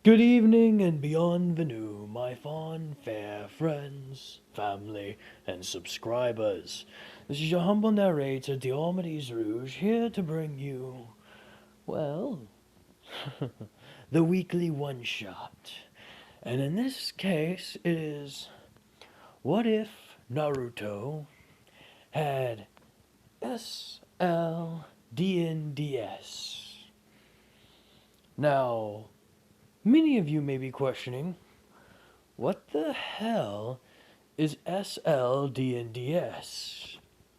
Good evening and beyond the new, my fond fair friends, family, and subscribers. This is your humble narrator, Diomedes Rouge, here to bring you, well, the weekly one shot. And in this case, it is what if Naruto had S.L.D.N.D.S.? Now, many of you may be questioning, what the hell is S.L.D.N.D.S?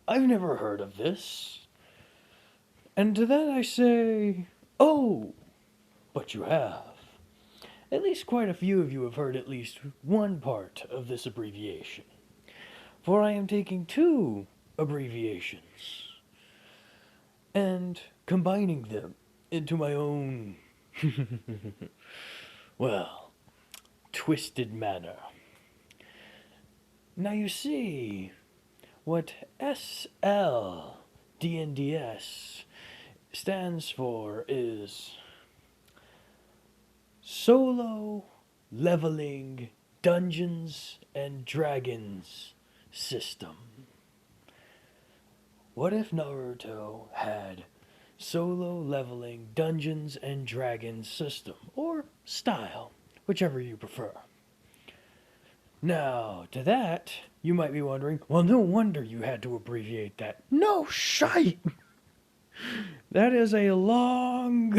I've never heard of this. And to that I say, oh, but you have. At least quite a few of you have heard at least one part of this abbreviation. For I am taking two abbreviations and combining them into my own, well, twisted manner. Now you see, what S.L.D.N.D.S. stands for is Solo Leveling Dungeons and Dragons System. What if Naruto had Solo Leveling Dungeons and Dragons System, or style, whichever you prefer? Now, to that, you might be wondering, well, no wonder you had to abbreviate that. No shite! That is a long,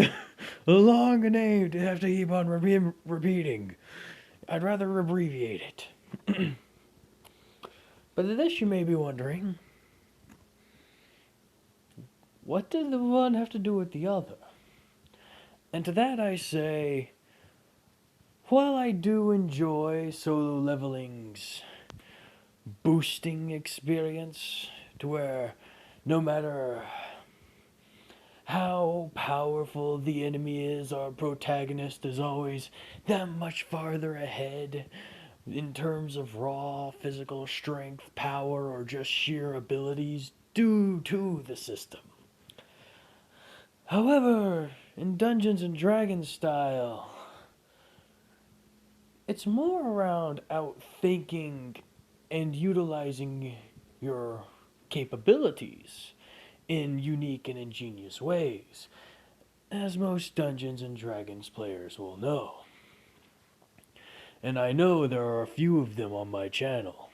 a long name to have to keep on repeating. I'd rather abbreviate it. But to this, you may be wondering, what does the one have to do with the other? And to that, I say, while I do enjoy solo leveling's boosting experience, to where no matter how powerful the enemy is, our protagonist is always that much farther ahead in terms of raw physical strength, power, or just sheer abilities due to the system. However, in Dungeons and Dragons style, it's more around outthinking and utilizing your capabilities in unique and ingenious ways, as most Dungeons and Dragons players will know. And I know there are a few of them on my channel.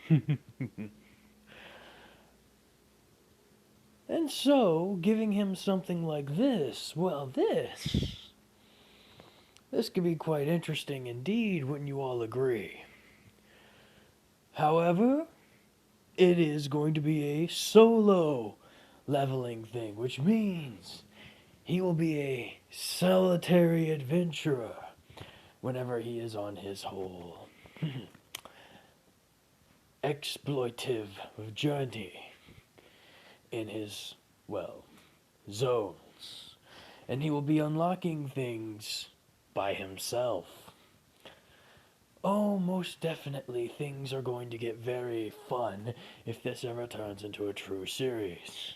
And so, giving him something like this, well, this could be quite interesting indeed, wouldn't you all agree? However, it is going to be a solo leveling thing, which means he will be a solitary adventurer whenever he is on his whole exploitive journey in his, well, zones. And he will be unlocking things by himself. Oh, most definitely things are going to get very fun if this ever turns into a true series.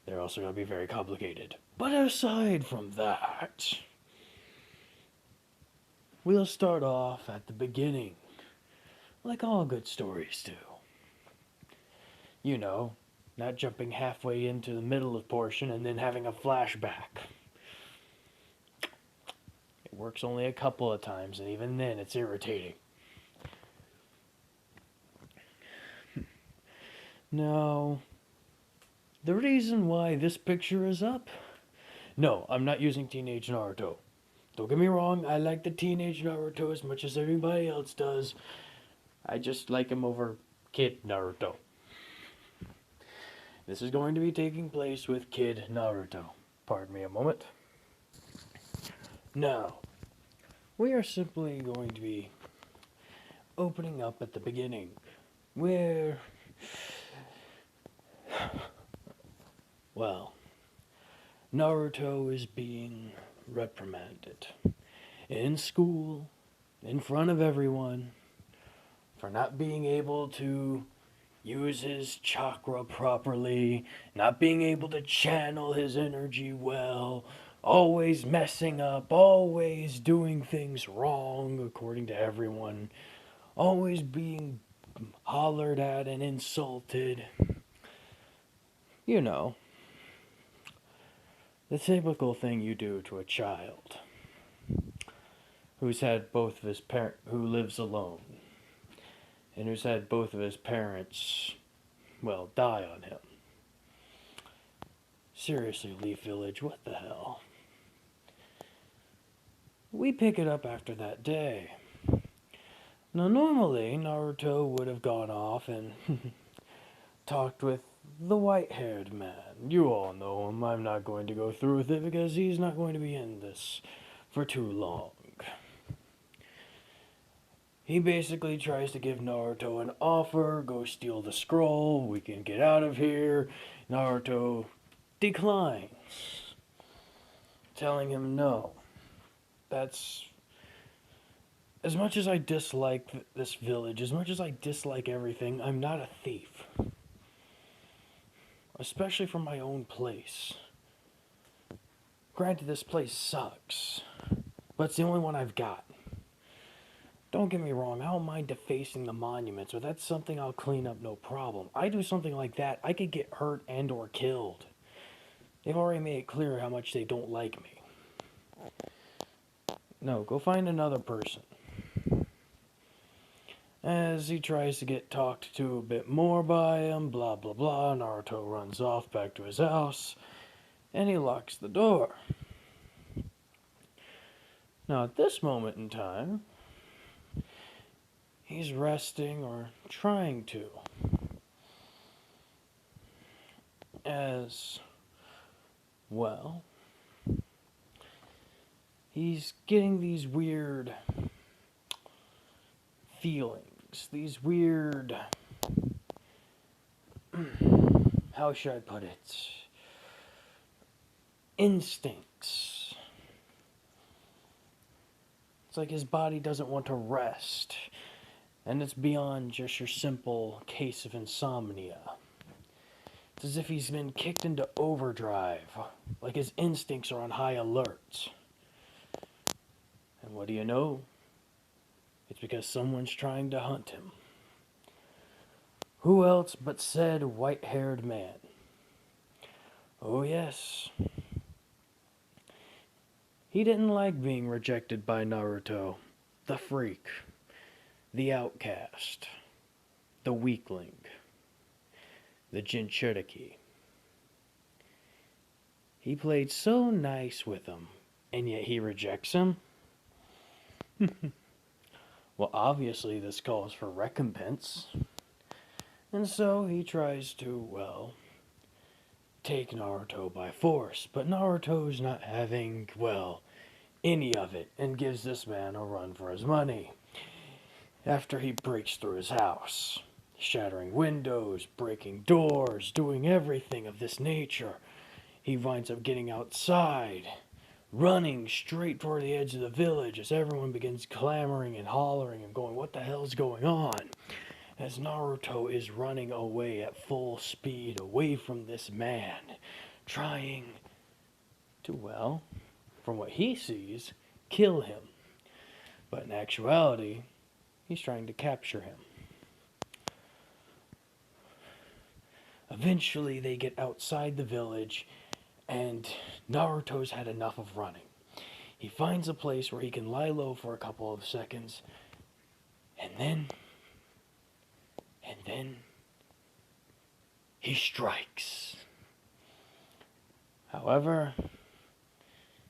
They're also going to be very complicated. But aside from that, we'll start off at the beginning, like all good stories do. You know, not jumping halfway into the middle of portion and then having a flashback. It works only a couple of times, and even then it's irritating. Now, the reason why this picture is up? No, I'm not using Teenage Naruto. Don't get me wrong, I like the Teenage Naruto as much as everybody else does. I just like him over Kid Naruto. This is going to be taking place with Kid Naruto. Pardon me a moment. Now, we are simply going to be opening up at the beginning, where, well, Naruto is being reprimanded in school, in front of everyone, for not being able to use his chakra properly, not being able to channel his energy well, always messing up, always doing things wrong according to everyone, always being hollered at and insulted. You know, the typical thing you do to a child who's had both of his who lives alone and who's had both of his parents, well, die on him. Seriously, Leaf Village, what the hell? We pick it up after that day. Now, normally, Naruto would have gone off and talked with the white-haired man. You all know him. I'm not going to go through with it because he's not going to be in this for too long. He basically tries to give Naruto an offer, go steal the scroll, we can get out of here. Naruto declines, telling him no. That's... As much as I dislike this village, as much as I dislike everything, I'm not a thief. Especially from my own place. Granted, this place sucks, but it's the only one I've got. Don't get me wrong, I don't mind defacing the monuments, but that's something I'll clean up no problem. I do something like that, I could get hurt and or killed. They've already made it clear how much they don't like me. No, go find another person. As he tries to get talked to a bit more by him, blah blah blah, Naruto runs off back to his house, and he locks the door. Now at this moment in time, he's resting, or trying to. As, well, he's getting these weird feelings, these weird, how should I put it, instincts. It's like his body doesn't want to rest. And it's beyond just your simple case of insomnia. It's as if he's been kicked into overdrive, like his instincts are on high alert. And what do you know? It's because someone's trying to hunt him. Who else but said white-haired man? Oh yes. He didn't like being rejected by Naruto, the freak, the outcast, the weakling, the Jinchuriki. He played so nice with him, and yet he rejects him? Well, obviously this calls for recompense. And so he tries to, well, take Naruto by force. But Naruto's not having, well, any of it, and gives this man a run for his money. After he breaks through his house, shattering windows, breaking doors, doing everything of this nature, he winds up getting outside, running straight toward the edge of the village as everyone begins clamoring and hollering and going, what the hell's going on? As Naruto is running away at full speed away from this man, trying to, well, from what he sees, kill him. But in actuality, he's trying to capture him. Eventually, they get outside the village, and Naruto's had enough of running. He finds a place where he can lie low for a couple of seconds, and then he strikes. However,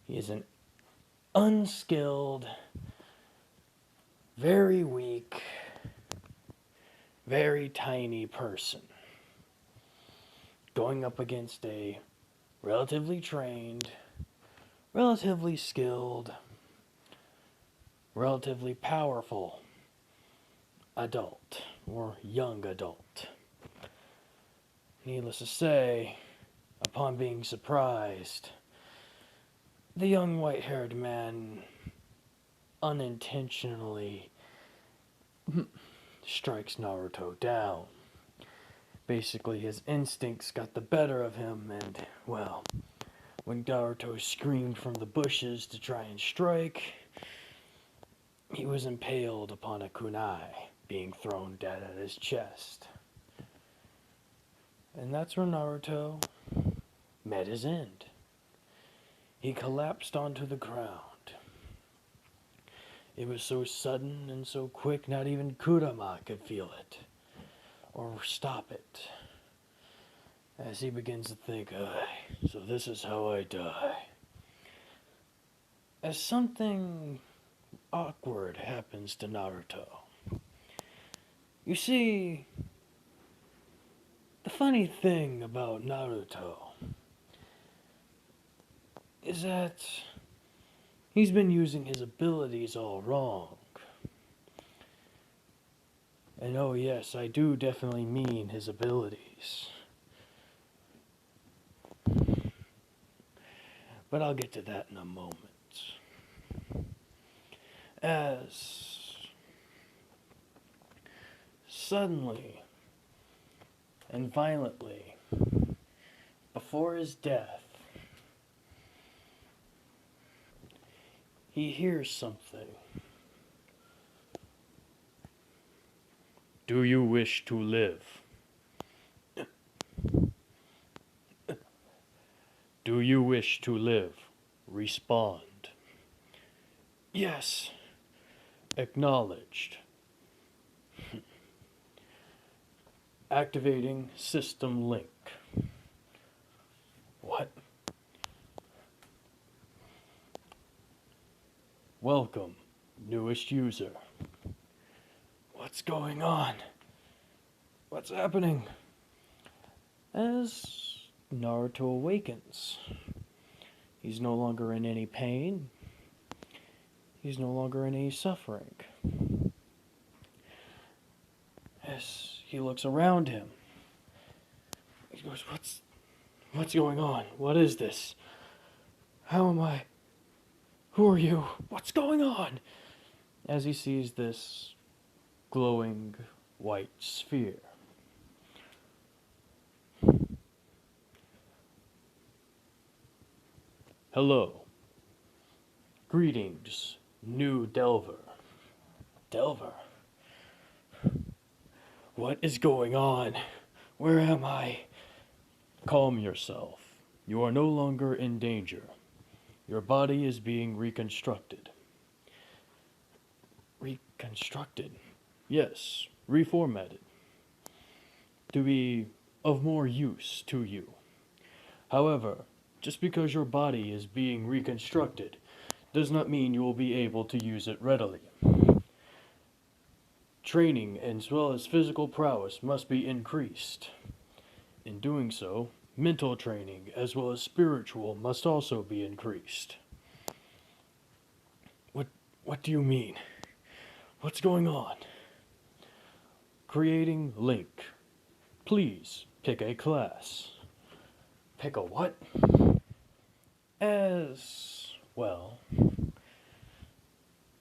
he is an unskilled, very weak, very tiny person going up against a relatively trained, relatively skilled, relatively powerful adult or young adult. Needless to say, upon being surprised, the young white-haired man unintentionally strikes Naruto down. Basically, his instincts got the better of him, and, well, When Naruto screamed from the bushes to try and strike, he was impaled upon a kunai being thrown dead at his chest. And that's where Naruto met his end. He collapsed onto the ground. It was so sudden and so quick, not even Kurama could feel it or stop it. As he begins to think, so this is how I die. As something awkward happens to Naruto. You see, the funny thing about Naruto is that he's been using his abilities all wrong. And oh yes, I do definitely mean his abilities. But I'll get to that in a moment. As suddenly and violently, before his death, he hears something. Do you wish to live? Do you wish to live? Respond. Yes. Acknowledged. Activating system link. What? Welcome, newest user. What's going on? What's happening? As Naruto awakens, he's no longer in any pain. He's no longer in any suffering. As he looks around him, he goes, What's going on? What is this? How am I? Who are you? What's going on? As he sees this glowing white sphere. Hello. Greetings, new Delver. Delver? What is going on? Where am I? Calm yourself. You are no longer in danger. Your body is being reconstructed. Reconstructed? Yes, reformatted. To be of more use to you. However, just because your body is being reconstructed does not mean you will be able to use it readily. Training as well as physical prowess must be increased. In doing so, mental training as well as spiritual must also be increased. What do you mean? What's going on? Creating link. Please pick a class. Pick a what? As well,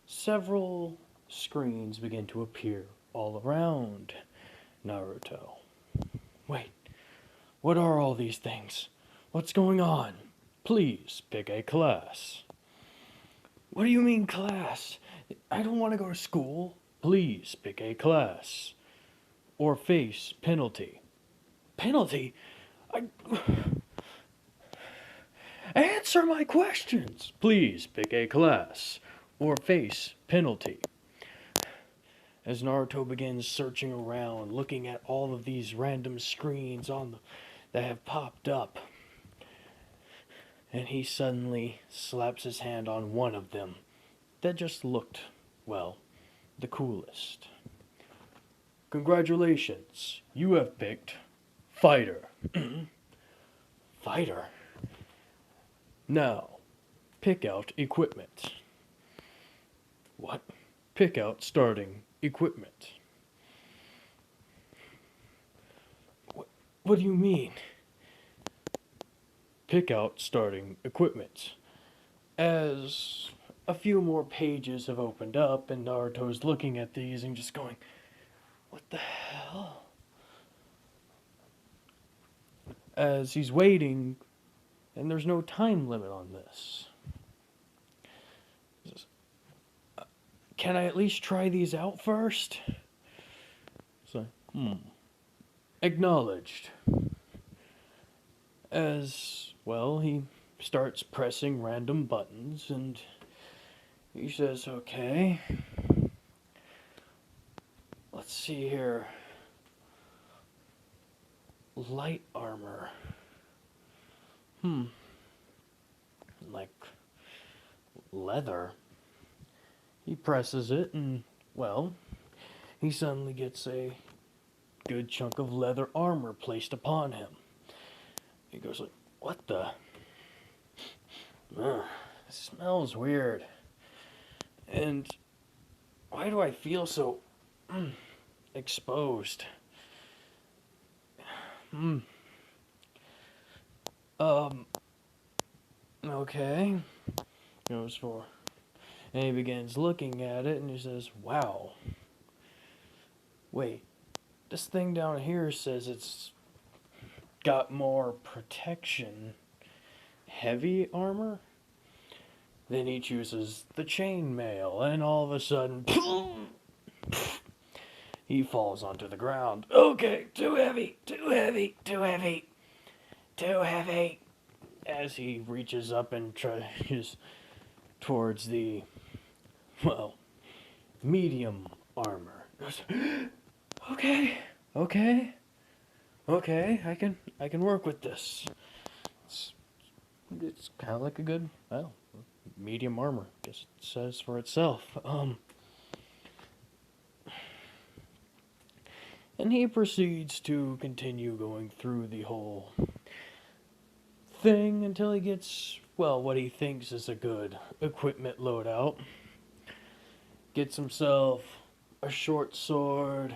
several screens begin to appear all around Naruto. Wait, what are all these things? What's going on? Please pick a class. What do you mean class? I don't want to go to school. Please pick a class. Or face penalty. Penalty? Answer my questions. Please pick a class. Or face penalty. As Naruto begins searching around, looking at all of these random screens that have popped up, and he suddenly slaps his hand on one of them that just looked, well, the coolest. Congratulations, you have picked Fighter. Fighter? Now, pick out equipment. What? Pick out starting equipment. What do you mean? Pick out starting equipment. As a few more pages have opened up and Naruto's looking at these and just going, what the hell? As he's waiting and there's no time limit on this. He says, can I at least try these out first? So, acknowledged. As, well, he starts pressing random buttons, and he says, okay, let's see here. Light armor. Like leather. He presses it, and, well, he suddenly gets a good chunk of leather armor placed upon him. He goes like, what the? Ugh, it smells weird. And why do I feel so exposed? Okay. Goes for, and he begins looking at it, and he says, wow. Wait, this thing down here says it's got more protection. Heavy armor? Then he chooses the chainmail, and all of a sudden, he falls onto the ground. Okay, too heavy, too heavy, too heavy, too heavy. As he reaches up and tries towards the, well, medium armor. Okay, I can work with this. It's kind of like a good, well, medium armor. Guess it says for itself. And he proceeds to continue going through the whole thing until he gets, well, what he thinks is a good equipment loadout. Gets himself a short sword,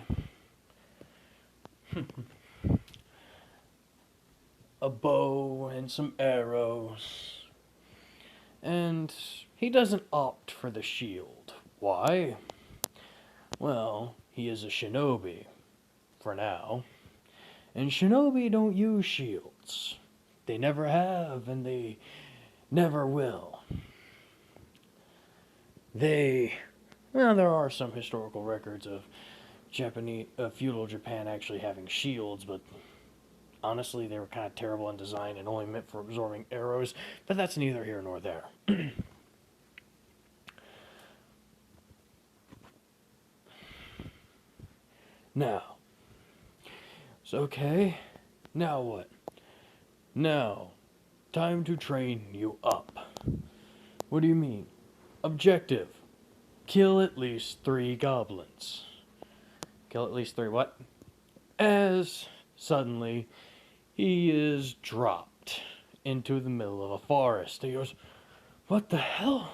a bow, and some arrows. And he doesn't opt for the shield. Why? Well, he is a shinobi, for now. And shinobi don't use shields. They never have, and they never will. Well, there are some historical records of feudal Japan actually having shields, but honestly, they were kind of terrible in design and only meant for absorbing arrows, but that's neither here nor there. Now, it's okay. Now what? Now, time to train you up. What do you mean? Objective. Kill at least 3 goblins. Kill at least 3 what? As suddenly he is dropped into the middle of a forest. He goes, what the hell?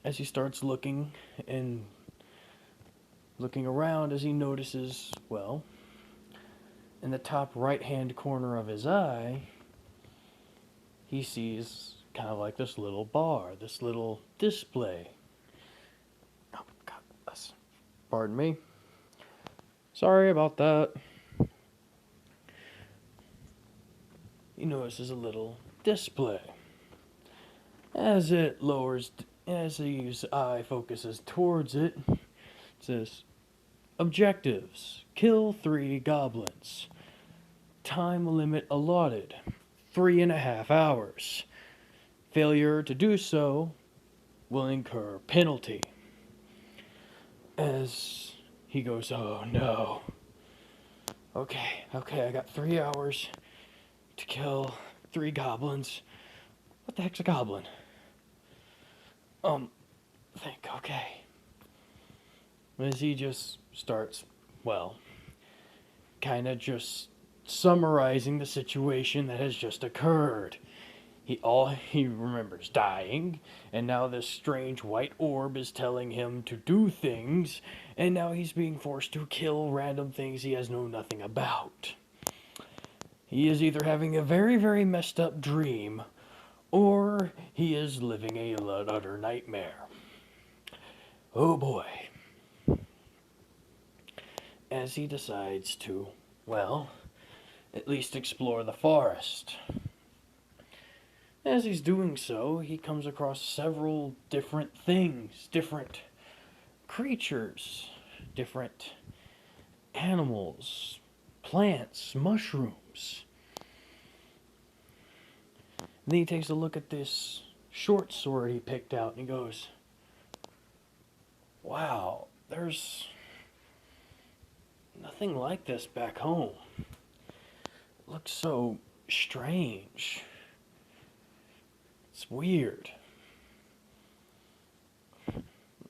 As he starts looking around, as he notices, well, in the top right-hand corner of his eye, he sees kind of like this little bar, this little display. Oh, God bless. Pardon me. Sorry about that. He notices a little display. As his eye focuses towards it, it says, objectives, kill 3 goblins. Time limit allotted, 3.5 hours. Failure to do so will incur penalty. As he goes, oh no. Okay, I got 3 hours to kill 3 goblins. What the heck's a goblin? Okay. As he just starts, well, kind of just summarizing the situation that has just occurred. He remembers dying, and now this strange white orb is telling him to do things, and now he's being forced to kill random things he has known nothing about. He is either having a very, very messed up dream, or he is living a utter nightmare. Oh boy. As he decides to, well, at least explore the forest. As he's doing so, he comes across several different things, different creatures, different animals, plants, mushrooms. And then he takes a look at this short sword he picked out and he goes, wow, there's nothing like this back home. It looks so strange. It's weird.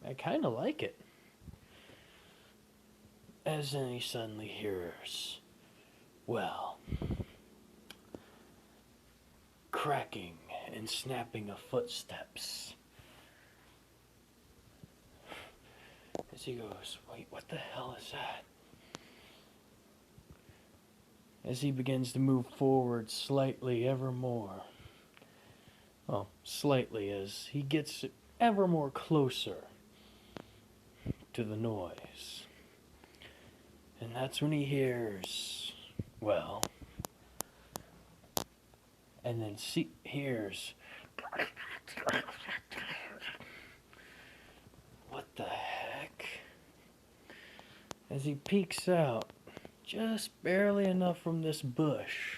I kind of like it. As then he suddenly hears, well, cracking and snapping of footsteps. As he goes, wait, what the hell is that? As he begins to move forward slightly ever more. Well, slightly as he gets ever more closer to the noise. And that's when he hears, well, and then hears, what the heck? As he peeks out, just barely enough from this bush,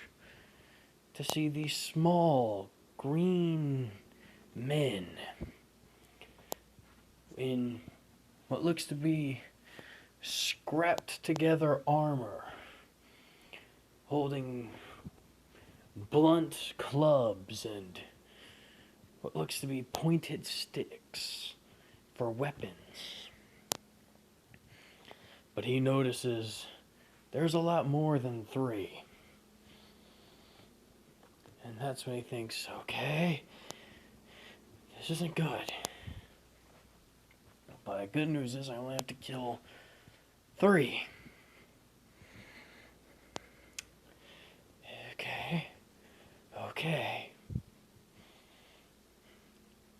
to see these small, green men in what looks to be scrapped together armor, holding blunt clubs and what looks to be pointed sticks for weapons. But he notices there's a lot more than 3. And that's when he thinks, okay, this isn't good. But the good news is I only have to kill 3. Okay.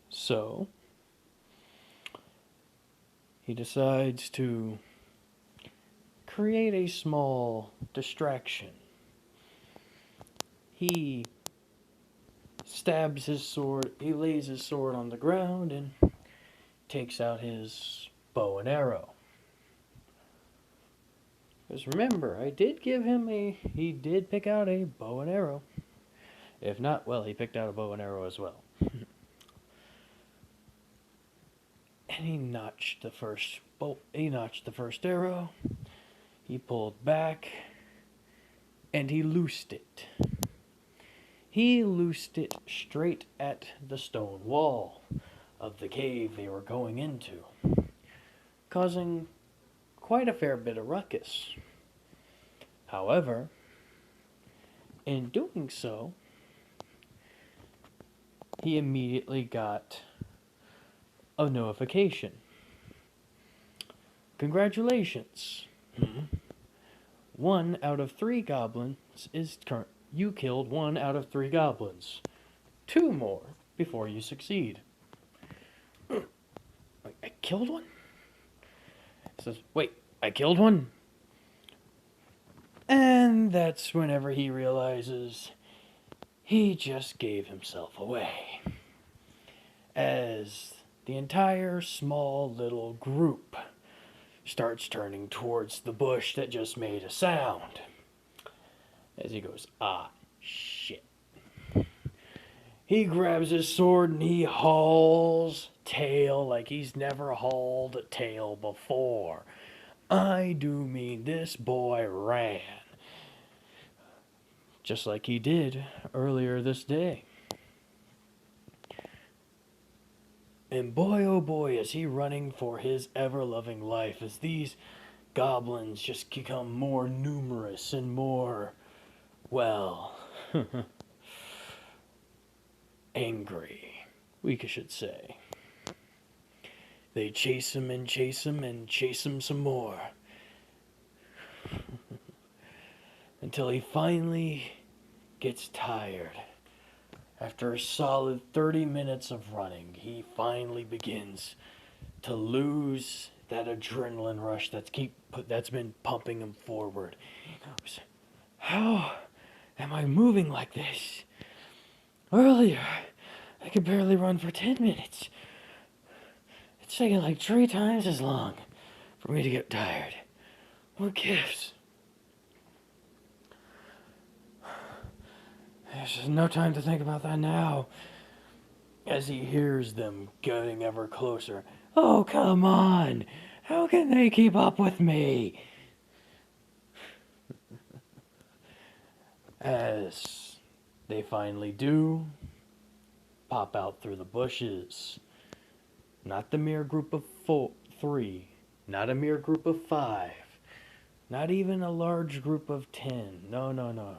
So, he decides to create a small distraction. He stabs his sword, he lays his sword on the ground and takes out his bow and arrow. Because remember, I did give him he did pick out a bow and arrow. If not, well, he picked out a bow and arrow as well. And he notched the first arrow. He pulled back, and he loosed it. He loosed it straight at the stone wall of the cave they were going into, causing quite a fair bit of ruckus. However, in doing so, he immediately got a notification. Congratulations. 1 out of 3 goblins is current. You killed 1 out of 3 goblins. 2 more before you succeed. I killed 1? It says, wait, I killed 1? And that's whenever he realizes he just gave himself away. As the entire small little group starts turning towards the bush that just made a sound. As he goes, ah, shit. He grabs his sword and he hauls tail like he's never hauled a tail before. I do mean this boy ran. Just like he did earlier this day. And boy, oh boy, is he running for his ever-loving life as these goblins just become more numerous and more, well, angry, we should say. They chase him and chase him and chase him some more. Until he finally gets tired. After a solid 30 minutes of running, he finally begins to lose that adrenaline rush that's been pumping him forward. He goes, how am I moving like this? Earlier, I could barely run for 10 minutes. It's taking like 3 times as long for me to get tired. What gives? There's just no time to think about that now. As he hears them getting ever closer. Oh, come on! How can they keep up with me? As they finally do, pop out through the bushes. Not the mere group of three, not a mere group of 5, not even a large group of 10. No, no, no.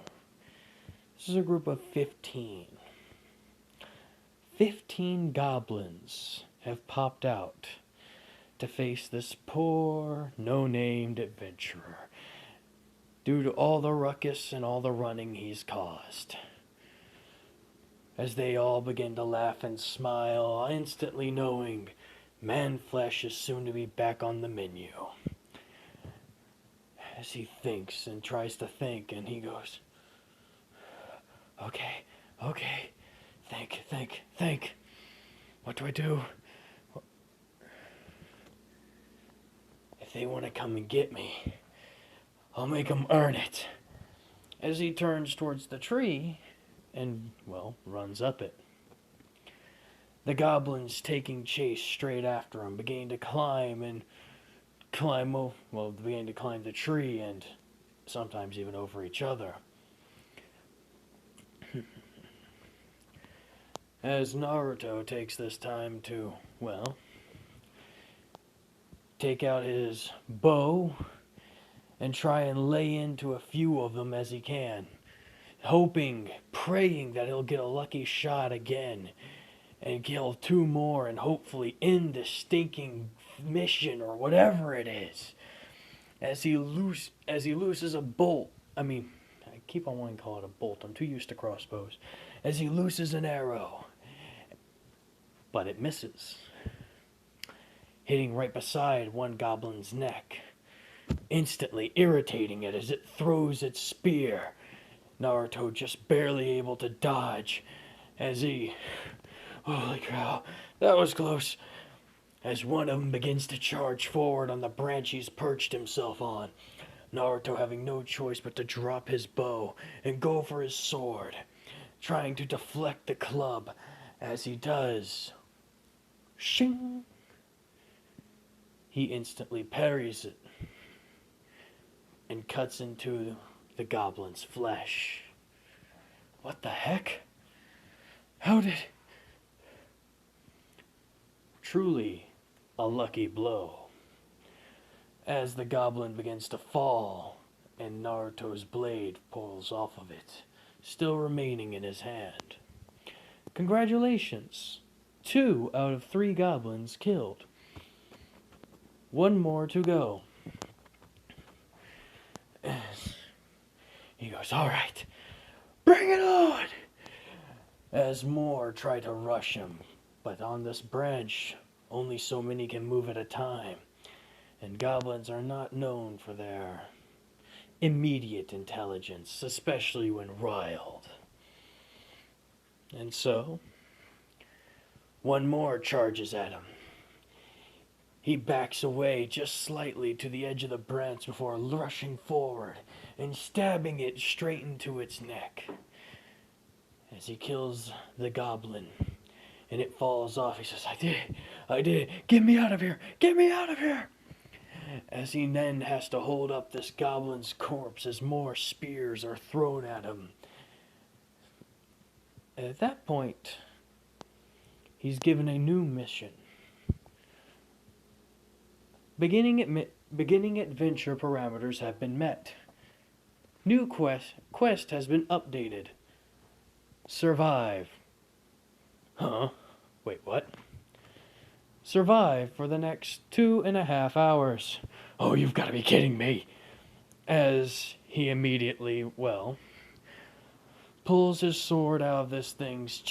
This is a group of 15. 15 goblins have popped out to face this poor, no-named adventurer due to all the ruckus and all the running he's caused. As they all begin to laugh and smile, instantly knowing man flesh is soon to be back on the menu. As he thinks and tries to think, and he goes, okay, think. What do I do? If they want to come and get me, I'll make them earn it. As he turns towards the tree and, well, runs up it. The goblins taking chase straight after him, beginning to climb the tree and sometimes even over each other. As Naruto takes this time to, well, take out his bow and try and lay into a few of them as he can, hoping, praying that he'll get a lucky shot again and kill 2 more and hopefully end the stinking mission or whatever it is. As he looses a bolt, I keep on wanting to call it a bolt, I'm too used to crossbows. As he looses an arrow, but it misses, hitting right beside one goblin's neck, instantly irritating it as it throws its spear. Naruto just barely able to dodge as he... Holy cow, that was close. As one of them begins to charge forward on the branch he's perched himself on. Naruto having no choice but to drop his bow and go for his sword, trying to deflect the club. As he does, shing! He instantly parries it and cuts into the goblin's flesh. What the heck? How did... Truly a lucky blow. As the goblin begins to fall and Naruto's blade pulls off of it, still remaining in his hand. Congratulations! 2 out of 3 goblins killed. 1 more to go. He goes, alright, bring it on! As more try to rush him, but on this branch, only so many can move at a time, and goblins are not known for their immediate intelligence, especially when riled. And so, 1 more charges at him. He backs away just slightly to the edge of the branch before rushing forward and stabbing it straight into its neck. As he kills the goblin and it falls off, he says, I did, get me out of here, As he then has to hold up this goblin's corpse as more spears are thrown at him. At that point, he's given a new mission. Beginning adventure parameters have been met. New quest has been updated. Survive. Huh? Wait, what? Survive for the next 2.5 hours. Oh, you've got to be kidding me. As he immediately, pulls his sword out of this thing's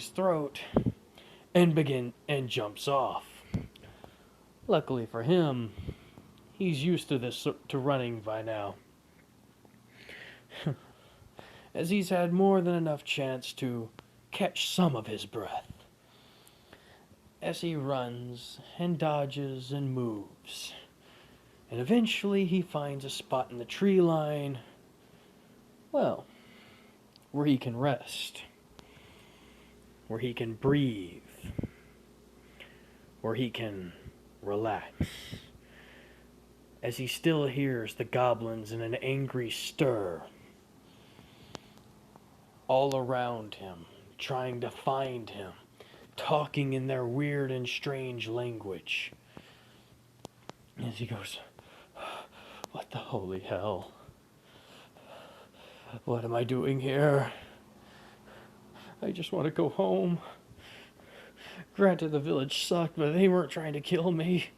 throat and jumps off. Luckily for him, he's used to running by now. as he's had more than enough chance to catch some of his breath. As he runs and dodges and moves, and eventually he finds a spot in the tree line, well, where he can rest, where he can breathe, where he can relax, as he still hears the goblins in an angry stir all around him, trying to find him, talking in their weird and strange language. As he goes, what the holy hell? What am I doing here? I just want to go home. Granted, the village sucked, but they weren't trying to kill me.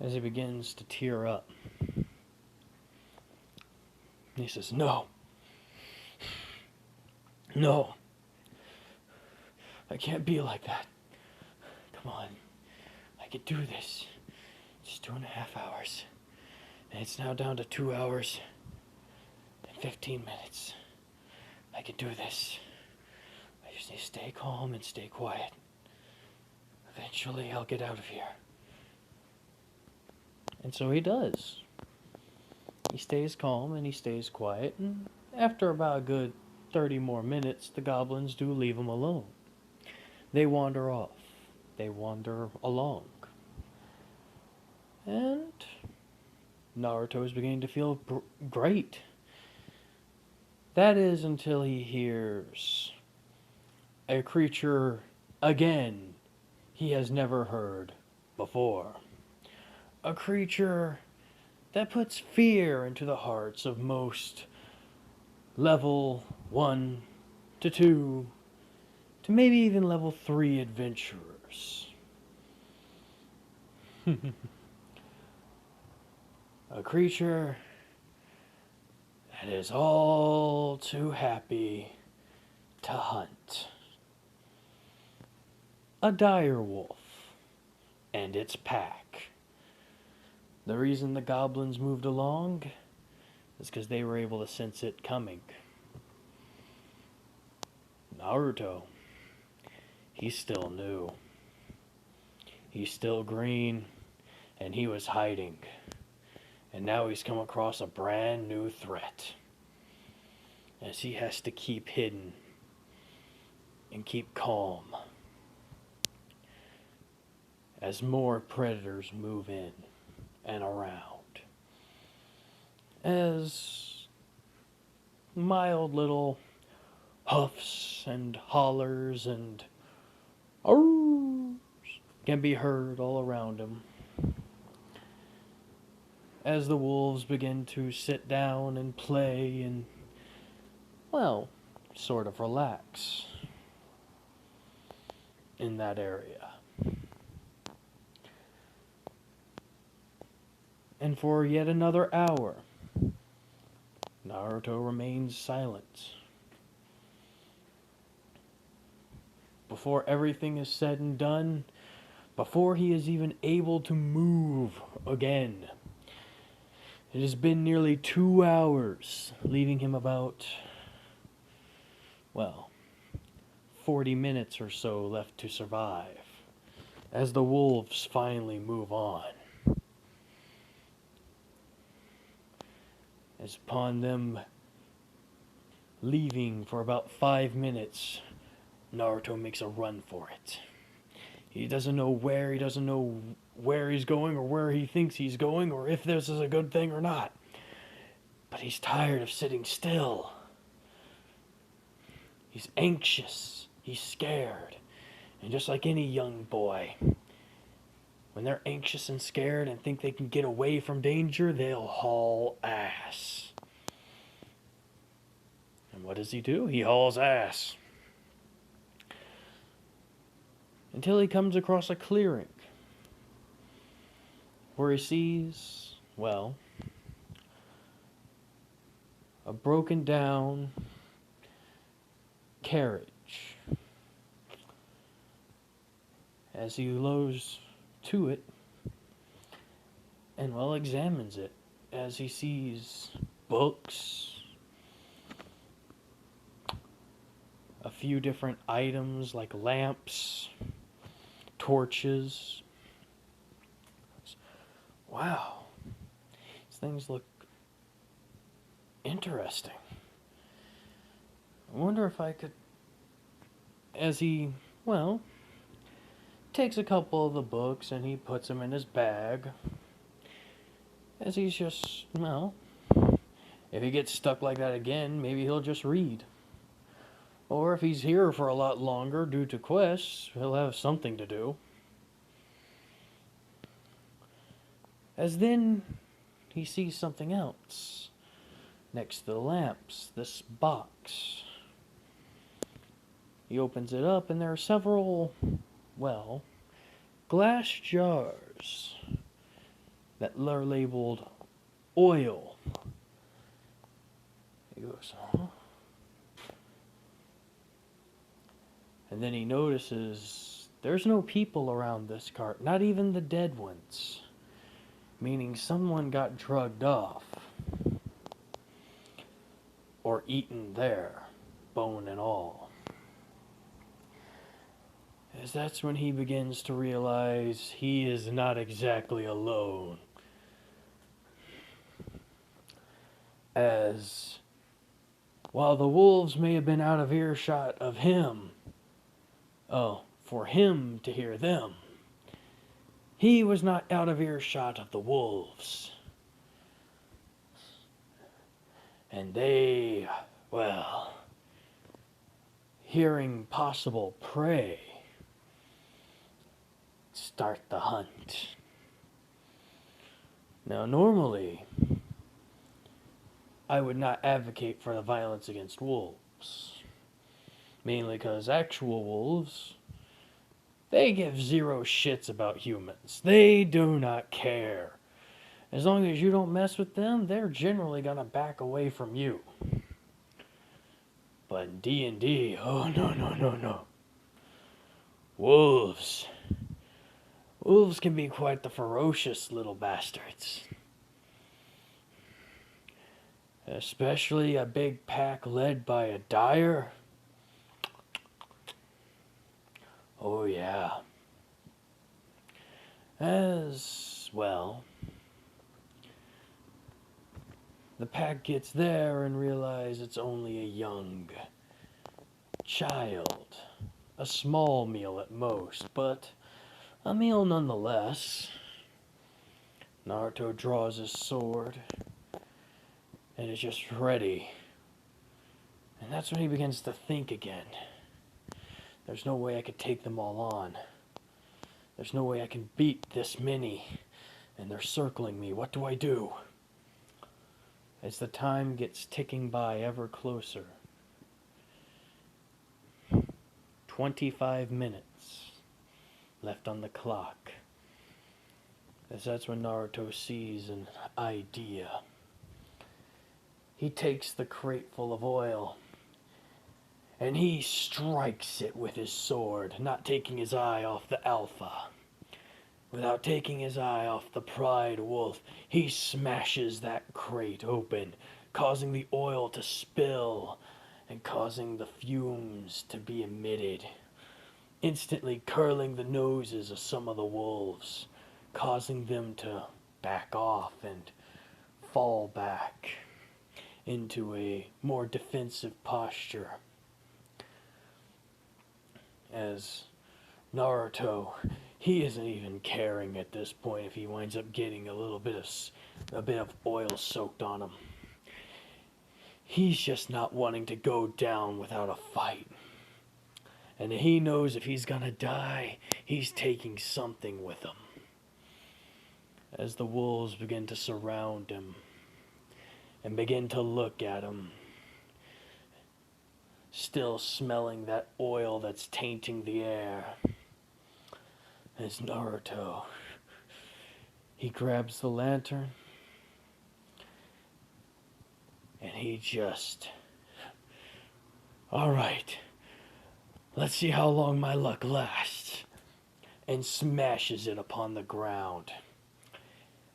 As he begins to tear up, he says, no. No. I can't be like that. Come on. I could do this. Just 2.5 hours. And it's now down to 2 hours and 15 minutes. I can do this. I just need to stay calm and stay quiet. Eventually I'll get out of here. And so he does. He stays calm and he stays quiet, and after about a good 30 more minutes, the goblins do leave him alone. They wander off. They wander along. And Naruto is beginning to feel great. That is until he hears a creature again he has never heard before. A creature that puts fear into the hearts of most level 1 to 2 to maybe even level 3 adventurers. A creature that is all too happy to hunt. A dire wolf and its pack. The reason the goblins moved along is because they were able to sense it coming. Naruto, he's still new. He's still green, and he was hiding. And now he's come across a brand new threat, as he has to keep hidden and keep calm as more predators move in and around, as mild little huffs and hollers and "Arrs" can be heard all around him, as the wolves begin to sit down and play and, well, sort of relax in that area. And for yet another hour, Naruto remains silent. Before everything is said and done, before he is even able to move again, it has been nearly 2 hours, leaving him about, 40 minutes or so left to survive, as the wolves finally move on. As upon them leaving for about 5 minutes, Naruto makes a run for it. He doesn't know where he's going or where he thinks he's going or if this is a good thing or not. But he's tired of sitting still. He's anxious. He's scared. And just like any young boy, when they're anxious and scared and think they can get away from danger, they'll haul ass. And what does he do? He hauls ass. Until he comes across a clearing where he sees, a broken down carriage. As he goes to it and examines it, as he sees books, a few different items like lamps, torches. Wow, these things look interesting. I wonder if I could, as he, well, takes a couple of the books and he puts them in his bag, as he's just, well, if he gets stuck like that again, maybe he'll just read. Or if he's here for a lot longer due to quests, he'll have something to do. As then he sees something else next to the lamps, this box. He opens it up and there are several, well, glass jars that are labeled oil. He goes, huh? And then he notices there's no people around this cart, not even the dead ones. Meaning someone got drugged off. Or eaten there, bone and all. As that's when he begins to realize he is not exactly alone. As while the wolves may have been out of earshot of him, for him to hear them, he was not out of earshot of the wolves. And they, well, hearing possible prey, start the hunt. Now, normally, I would not advocate for the violence against wolves. Mainly because actual wolves, they give zero shits about humans. They do not care. As long as you don't mess with them, they're generally gonna back away from you. But in D&D, oh no. Wolves. Wolves can be quite the ferocious little bastards. Especially a big pack led by a dyer. Oh yeah. As well, the pack gets there and realize it's only a young child. A small meal at most, but a meal nonetheless. Naruto draws his sword and is just ready. And that's when he begins to think again. There's no way I could take them all on. There's no way I can beat this many. And they're circling me. What do I do? As the time gets ticking by ever closer. 25 minutes left on the clock. As that's when Naruto sees an idea. He takes the crate full of oil and he strikes it with his sword, not taking his eye off the alpha. Without taking his eye off the pride wolf, he smashes that crate open, causing the oil to spill and causing the fumes to be emitted, instantly curling the noses of some of the wolves, causing them to back off and fall back into a more defensive posture. As Naruto, he isn't even caring at this point if he winds up getting a bit of oil soaked on him. He's just not wanting to go down without a fight. And he knows if he's gonna die, he's taking something with him. As the wolves begin to surround him and begin to look at him, still smelling that oil that's tainting the air. As Naruto, he grabs the lantern and he just, alright, let's see how long my luck lasts, and smashes it upon the ground.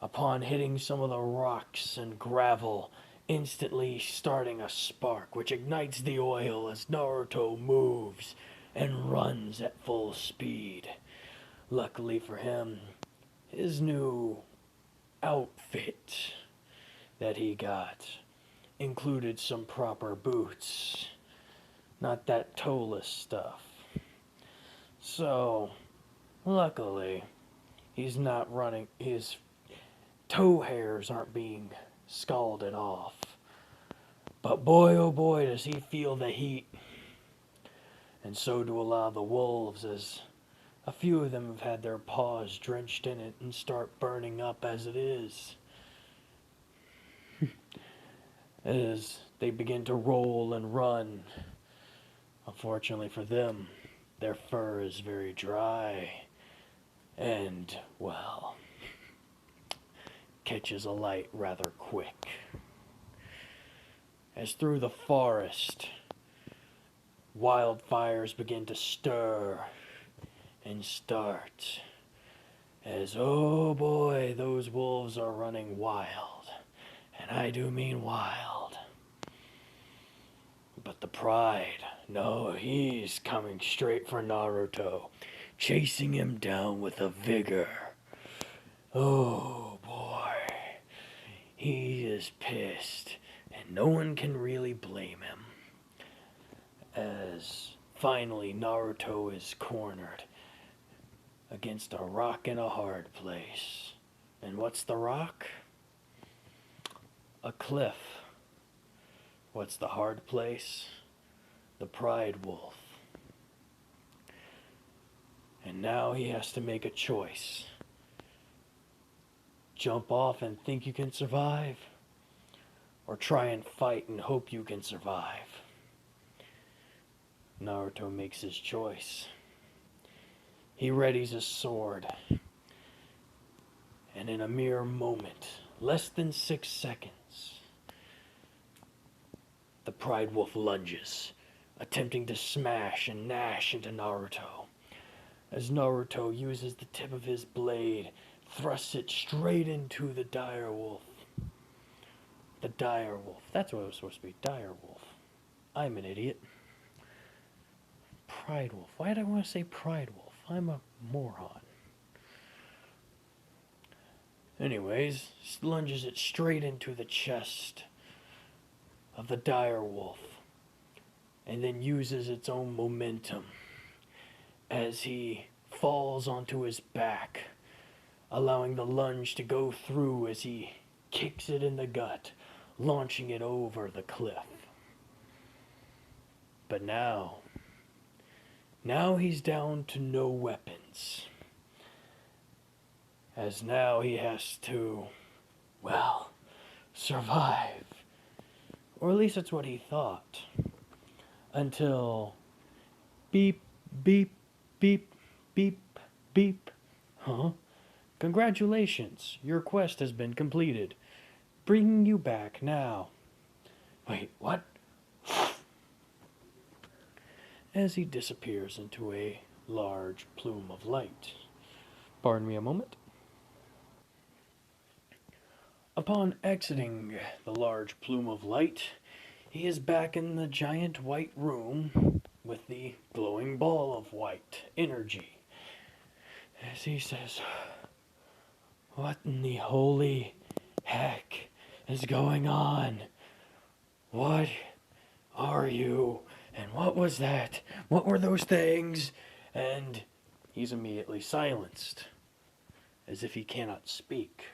Upon hitting some of the rocks and gravel, instantly starting a spark which ignites the oil as Naruto moves and runs at full speed. Luckily for him, his new outfit that he got included some proper boots, not that toeless stuff. So, luckily, he's not running, his toe hairs aren't being scalded off. But boy, oh boy, does he feel the heat. And so do a lot of the wolves, as a few of them have had their paws drenched in it and start burning up as it is. As they begin to roll and run. Unfortunately for them, their fur is very dry and, well, catches alight rather quick. As through the forest, wildfires begin to stir and start. As, oh boy, those wolves are running wild. And I do mean wild. But the pride, no, he's coming straight for Naruto, chasing him down with a vigor. Oh boy, he is pissed, and no one can really blame him. As finally Naruto is cornered against a rock in a hard place. And what's the rock? A cliff. What's the hard place? The pride wolf. And now he has to make a choice. Jump off and think you can survive, or try and fight and hope you can survive. Naruto makes his choice. He readies his sword, and in a mere moment, less than 6 seconds, the pride wolf lunges, attempting to smash and gnash into Naruto. As Naruto uses the tip of his blade, thrusts it straight into the dire wolf. The dire wolf. That's what it was supposed to be. Dire wolf. I'm an idiot. Pride wolf. Why did I want to say pride wolf? I'm a moron. Anyways, lunges it straight into the chest of the dire wolf, and then uses its own momentum as he falls onto his back, allowing the lunge to go through as he kicks it in the gut, launching it over the cliff. But now he's down to no weapons. As now he has to, well, survive. Or at least that's what he thought. Until beep, beep, beep, beep, beep. Huh? Congratulations, your quest has been completed. Bringing you back now. Wait, what? As he disappears into a large plume of light. Pardon me a moment. Upon exiting the large plume of light, he is back in the giant white room with the glowing ball of white energy. As he says, "What in the holy heck is going on? What are you? And what was that? What were those things?" And he's immediately silenced, as if he cannot speak.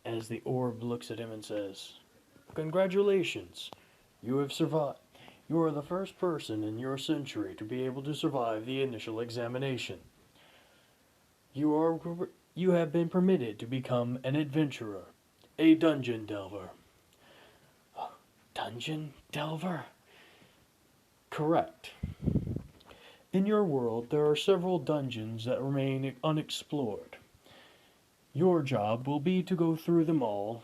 As the orb looks at him and says, "Congratulations, you have survived. You are the first person in your century to be able to survive the initial examination. You have been permitted to become an adventurer, a dungeon delver." Dungeon delver? Correct. In your world, there are several dungeons that remain unexplored. Your job will be to go through them all,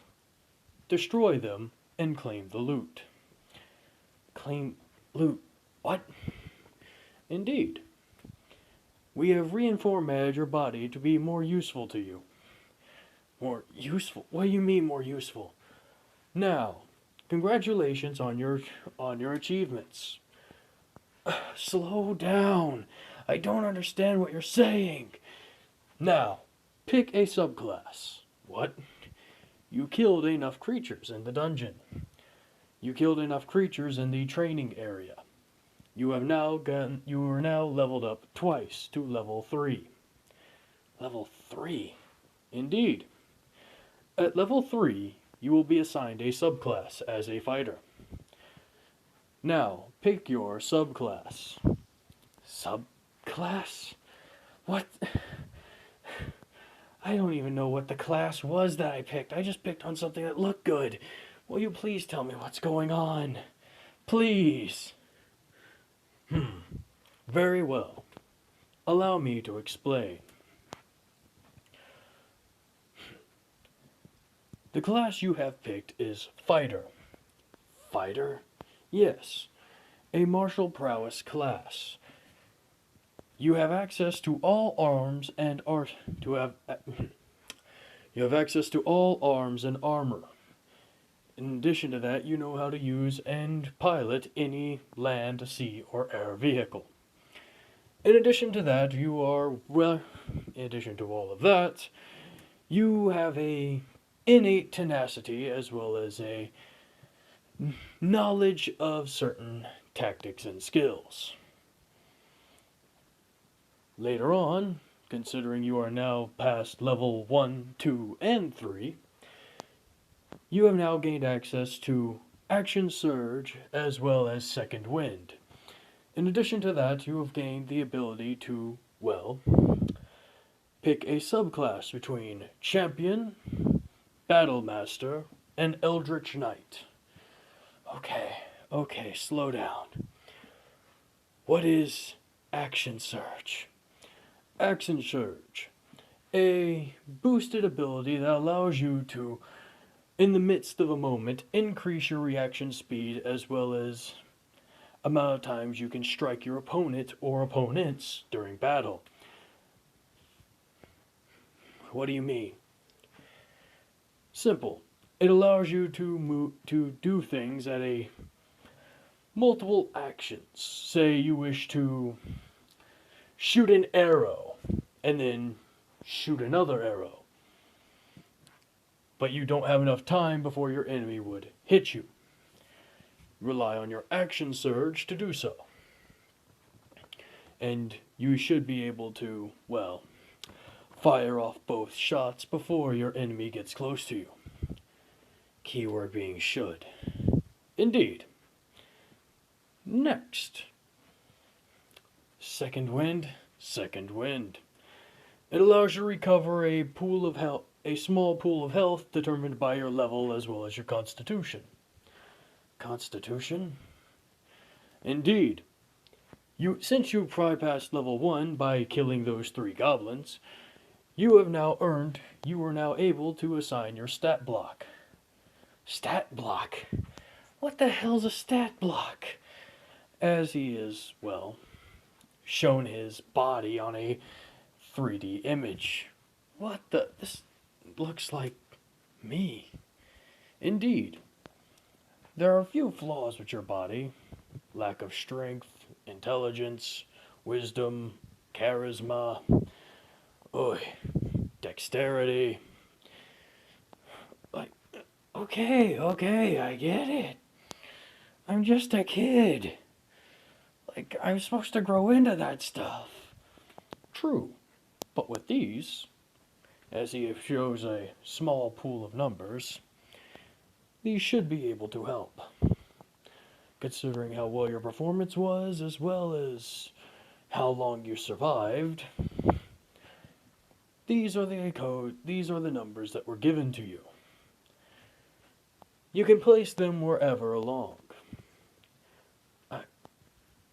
destroy them, and claim the loot. Claim loot? What? Indeed. We have reformatted Manager Body to be more useful to you. More useful? What do you mean more useful? Now, congratulations on your achievements. Slow down. I don't understand what you're saying. Now, pick a subclass. What? You killed enough creatures in the dungeon. You killed enough creatures in the training area. You are now leveled up twice to level 3. Level 3? Indeed. At level 3, you will be assigned a subclass as a fighter. Now, pick your subclass. Subclass? What? I don't even know what the class was that I picked. I just picked on something that looked good. Will you please tell me what's going on? Please. Very well. Allow me to explain. The class you have picked is Fighter. Fighter? Yes, a martial prowess class. You have access to all arms and you have access to all arms and armor. In addition to that, you know how to use and pilot any land, sea, or air vehicle. In addition to that, in addition to all of that, you have a innate tenacity as well as a knowledge of certain tactics and skills. Later on, considering you are now past level 1, 2, and 3, you have now gained access to Action Surge as well as Second Wind. In addition to that, you have gained the ability to, pick a subclass between Champion, Battle Master, and Eldritch Knight. Okay, slow down. What is Action Surge? Action Surge, a boosted ability that allows you to, in the midst of a moment, increase your reaction speed as well as amount of times you can strike your opponent or opponents during battle. What do you mean? Simple. It allows you to do things at a multiple actions. Say you wish to shoot an arrow and then shoot another arrow, but you don't have enough time before your enemy would hit you. Rely on your action surge to do so. And you should be able to, fire off both shots before your enemy gets close to you. Keyword being should. Indeed. Next. Second Wind. Second Wind. It allows you to recover a small pool of health determined by your level as well as your constitution. Constitution? Indeed. Since you bypassed level 1 by killing those 3 goblins, you are now able to assign your stat block. Stat block? What the hell's a stat block? As he is, shown his body on a 3D image. This looks like me. Indeed. There are a few flaws with your body. Lack of strength, intelligence, wisdom, charisma, dexterity. Okay, I get it. I'm just a kid. I'm supposed to grow into that stuff. True. But with these, as he shows a small pool of numbers, these should be able to help. Considering how well your performance was, as well as how long you survived, these are the numbers that were given to you. You can place them wherever along.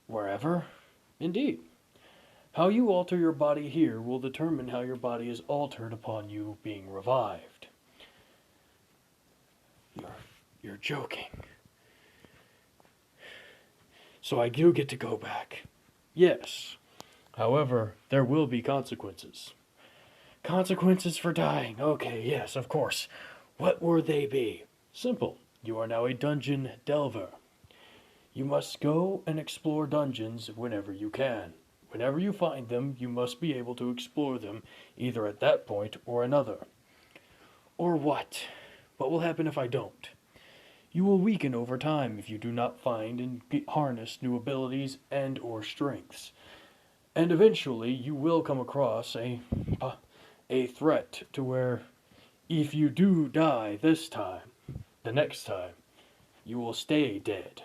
Wherever? Indeed. How you alter your body here will determine how your body is altered upon you being revived. You're joking. So I do get to go back. Yes. However, there will be consequences. Consequences for dying. Okay, yes, of course. What would they be? Simple. You are now a dungeon delver. You must go and explore dungeons whenever you can. Whenever you find them, you must be able to explore them, either at that point or another. Or what? What will happen if I don't? You will weaken over time if you do not find and harness new abilities and or strengths. And eventually you will come across a threat to where if you do die this time, the next time, you will stay dead.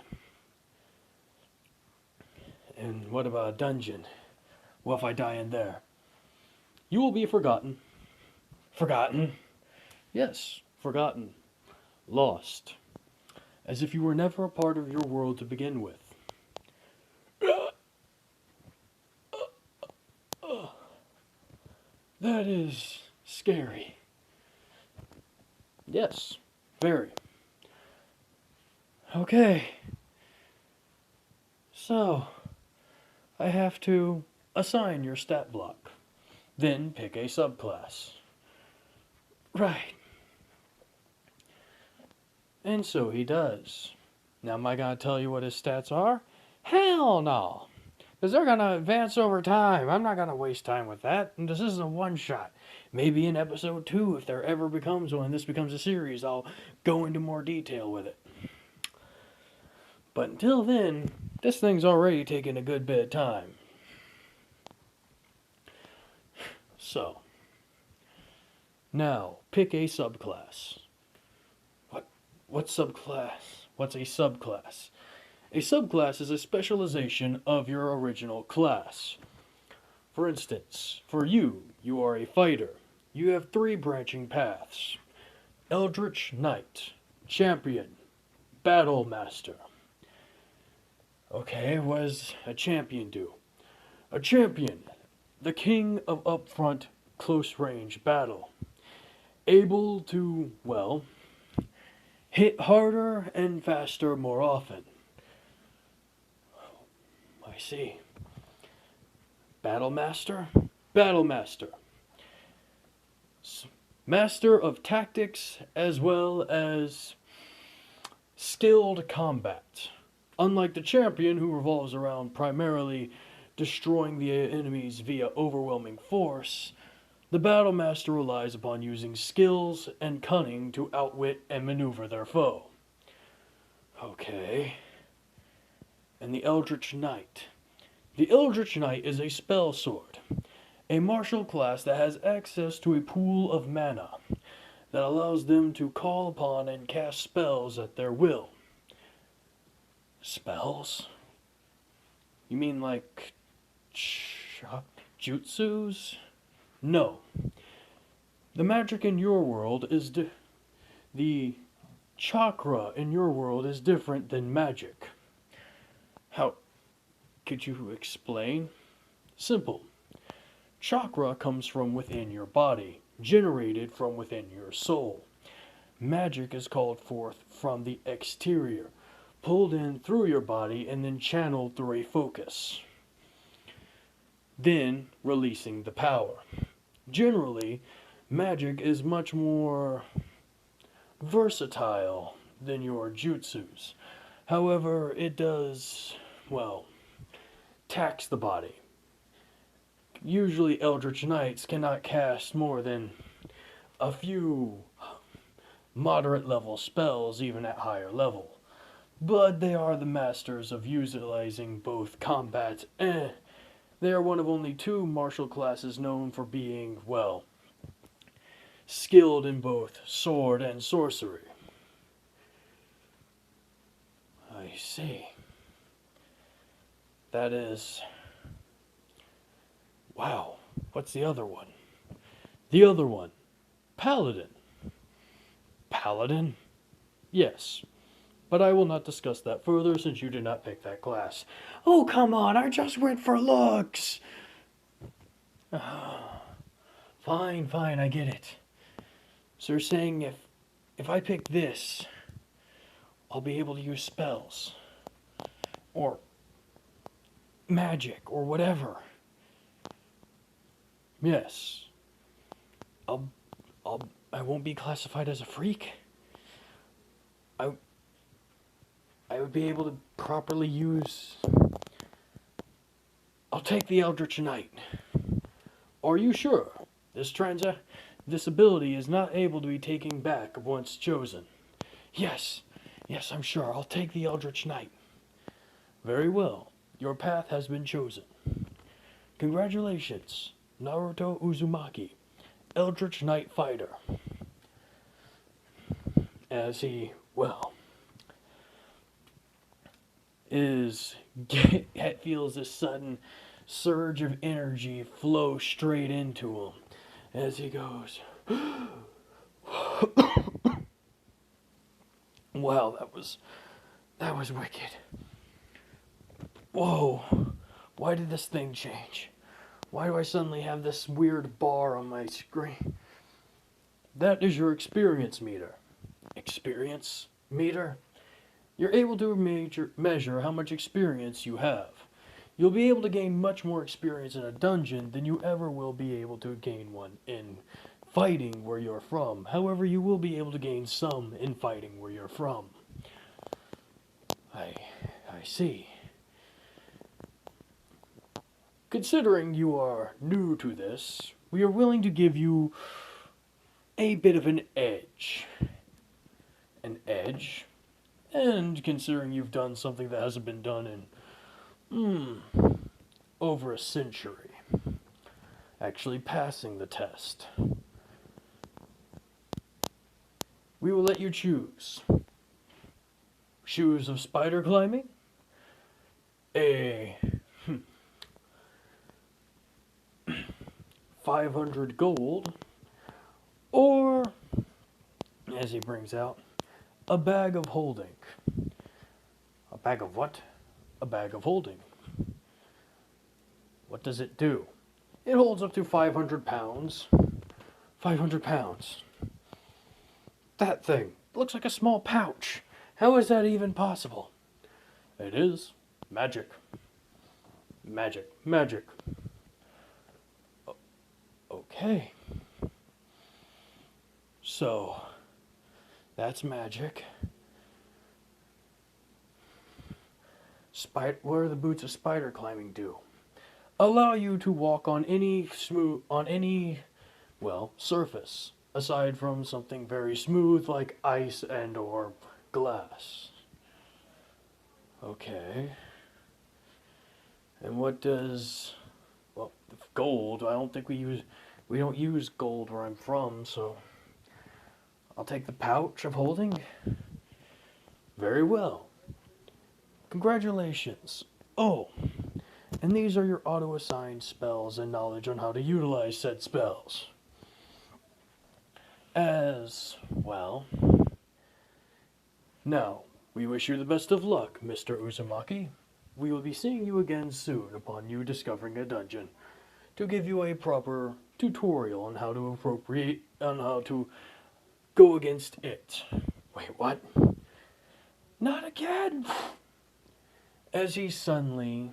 And what about a dungeon? What if I die in there? You will be forgotten. Forgotten? Yes, forgotten. Lost. As if you were never a part of your world to begin with. That is scary. Yes, very. Okay. So, I have to assign your stat block. Then pick a subclass. Right. And so he does. Now, am I going to tell you what his stats are? Hell no. Because they're going to advance over time. I'm not going to waste time with that. And this is a one-shot. Maybe in episode 2, if there ever becomes one, this becomes a series, I'll go into more detail with it. But until then, this thing's already taken a good bit of time. So, now, pick a subclass. What subclass? What's a subclass? A subclass is a specialization of your original class. For instance, for you, you are a fighter. You have 3 branching paths. Eldritch Knight, Champion, Battle Master. Okay, what does a champion do? A champion, the king of upfront close-range battle. Able to, well, hit harder and faster more often. I see. Battle Master? Battle Master. Master of tactics as well as skilled combat. Unlike the champion, who revolves around primarily destroying the enemies via overwhelming force, the Battle Master relies upon using skills and cunning to outwit and maneuver their foe. Okay. And the Eldritch Knight. The Eldritch Knight is a spell sword, a martial class that has access to a pool of mana that allows them to call upon and cast spells at their will. Spells? You mean like jutsus? No. The magic in your world is the chakra in your world is different than magic. How could you explain? Simple. Chakra comes from within your body, generated from within your soul. Magic is called forth from the exterior, pulled in through your body and then channeled through a focus, then releasing the power. Generally, magic is much more versatile than your jutsus. However, it does, well, tax the body. Usually Eldritch Knights cannot cast more than a few moderate level spells even at higher level. But they are the masters of utilizing both combat and they are one of only 2 martial classes known for being, well, skilled in both sword and sorcery. I see. That is... Wow. What's the other one? The other one. Paladin. Paladin? Yes. But I will not discuss that further since you did not pick that class. Oh, come on, I just went for looks. Fine, I get it. So you're saying if I pick this, I'll be able to use spells. Or magic, or whatever. Yes. I won't be classified as a freak. I would be able to properly use... I'll take the Eldritch Knight. Are you sure? This ability is not able to be taken back once chosen. Yes, I'm sure. I'll take the Eldritch Knight. Very well. Your path has been chosen. Congratulations, Naruto Uzumaki, Eldritch Knight Fighter. As he, feels this sudden surge of energy flow straight into him as he goes, wow, that was wicked. Whoa, why did this thing change? Why do I suddenly have this weird bar on my screen? That is your experience meter. Experience meter? You're able to measure how much experience you have. You'll be able to gain much more experience in a dungeon than you ever will be able to gain one in fighting where you're from. However, you will be able to gain some in fighting where you're from. I see. Considering you are new to this, we are willing to give you a bit of an edge. An edge? And considering you've done something that hasn't been done in, over a century, actually passing the test, we will let you choose. Shoes of spider climbing, a 500 gold, or, as he brings out, a bag of holding. A bag of what? A bag of holding. What does it do? It holds up to 500 pounds. 500 pounds. That thing looks like a small pouch. How is that even possible? It is magic. Magic. Magic. Okay. So, that's magic. What do the boots of spider climbing do? Allow you to walk on any surface, aside from something very smooth like ice and or glass. Okay. And what does, gold, I don't think we don't use gold where I'm from, so I'll take the pouch of holding. Very well. Congratulations. Oh, and these are your auto-assigned spells and knowledge on how to utilize said spells. Now, we wish you the best of luck, Mr. Uzumaki. We will be seeing you again soon upon you discovering a dungeon to give you a proper tutorial on how to go against it. Wait, what? Not again! As he suddenly,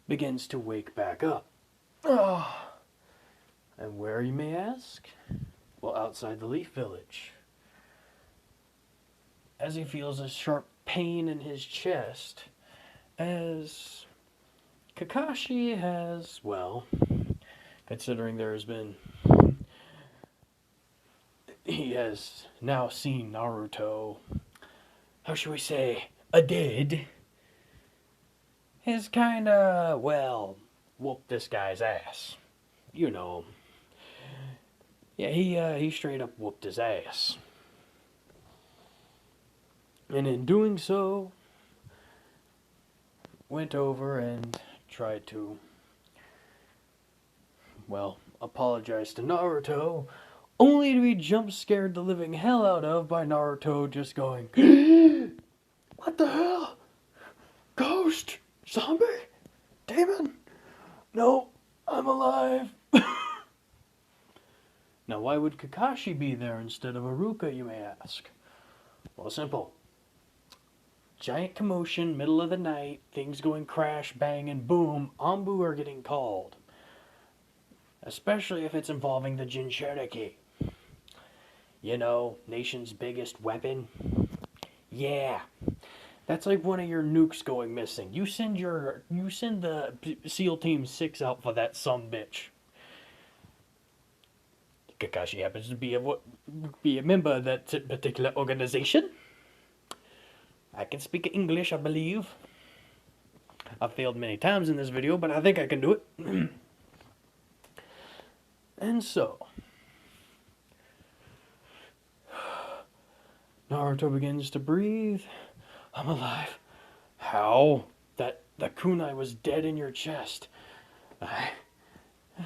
begins to wake back up. And where, you may ask? Well, outside the Leaf Village. As he feels a sharp pain in his chest, as Kakashi has, considering he has now seen Naruto, how should we say, dead, has kinda, whooped this guy's ass. You know. Yeah, he straight up whooped his ass. And in doing so, went over and tried to, apologize to Naruto, only to be jump-scared the living hell out of by Naruto just going, what the hell? Ghost? Zombie? Demon? No, I'm alive. Now, why would Kakashi be there instead of Iruka, you may ask? Well, simple. Giant commotion, middle of the night, things going crash, bang, and boom, Anbu are getting called. Especially if it's involving the Jinchuriki. You know, nation's biggest weapon. Yeah. That's like one of your nukes going missing. You send the SEAL Team 6 out for that sumbitch. Kakashi happens to be a member of that particular organization. I can speak English, I believe. I've failed many times in this video, but I think I can do it. And so, Naruto begins to breathe. I'm alive. How? The kunai was dead in your chest.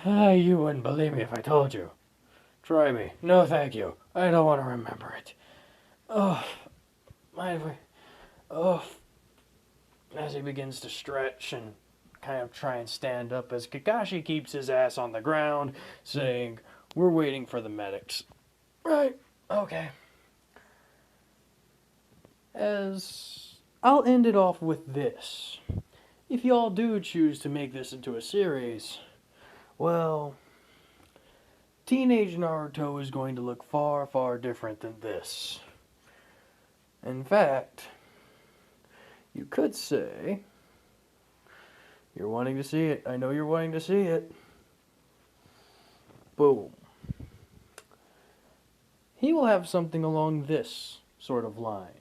You wouldn't believe me if I told you. Try me. No, thank you. I don't want to remember it. Oh, oh. As he begins to stretch and kind of try and stand up, as Kakashi keeps his ass on the ground, saying, "We're waiting for the medics." Right. Okay. As I'll end it off with this. If y'all do choose to make this into a series, well, teenage Naruto is going to look far, far different than this. In fact, you could say, you're wanting to see it. I know you're wanting to see it. Boom. He will have something along this sort of line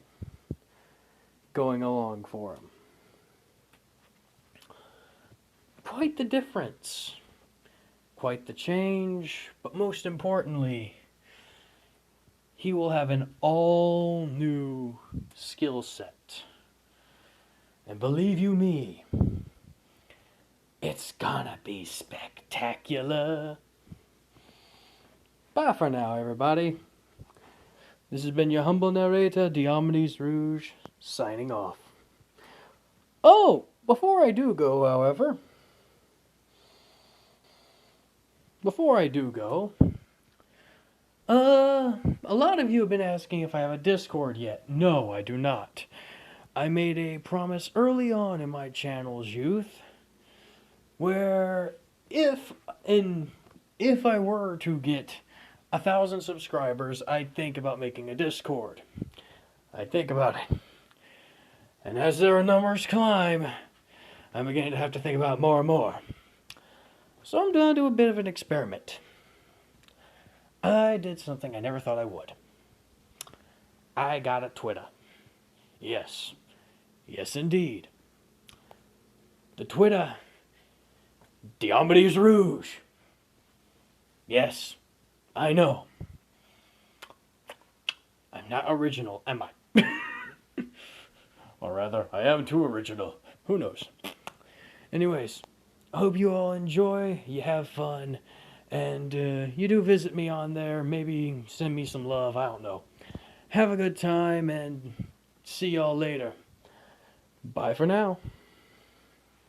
going along for him. Quite the difference. Quite the change. But most importantly, he will have an all new skill set. And believe you me, it's gonna be spectacular. Bye for now, everybody. This has been your humble narrator, S.L.D&D.S, signing off. Oh, before I do go, however, a lot of you have been asking if I have a Discord yet. No, I do not. I made a promise early on in my channel's youth where if I were to get 1,000 subscribers, I'd think about making a Discord. I'd think about it. And as their numbers climb, I'm beginning to have to think about more and more. So I'm going to do a bit of an experiment. I did something I never thought I would. I got a Twitter. Yes. Yes, indeed. The Twitter. S.L.D&D.S. Yes. I know. I'm not original, am I? Or rather, I am too original. Who knows? Anyways, I hope you all enjoy, you have fun, and you do visit me on there. Maybe send me some love, I don't know. Have a good time, and see y'all later. Bye for now.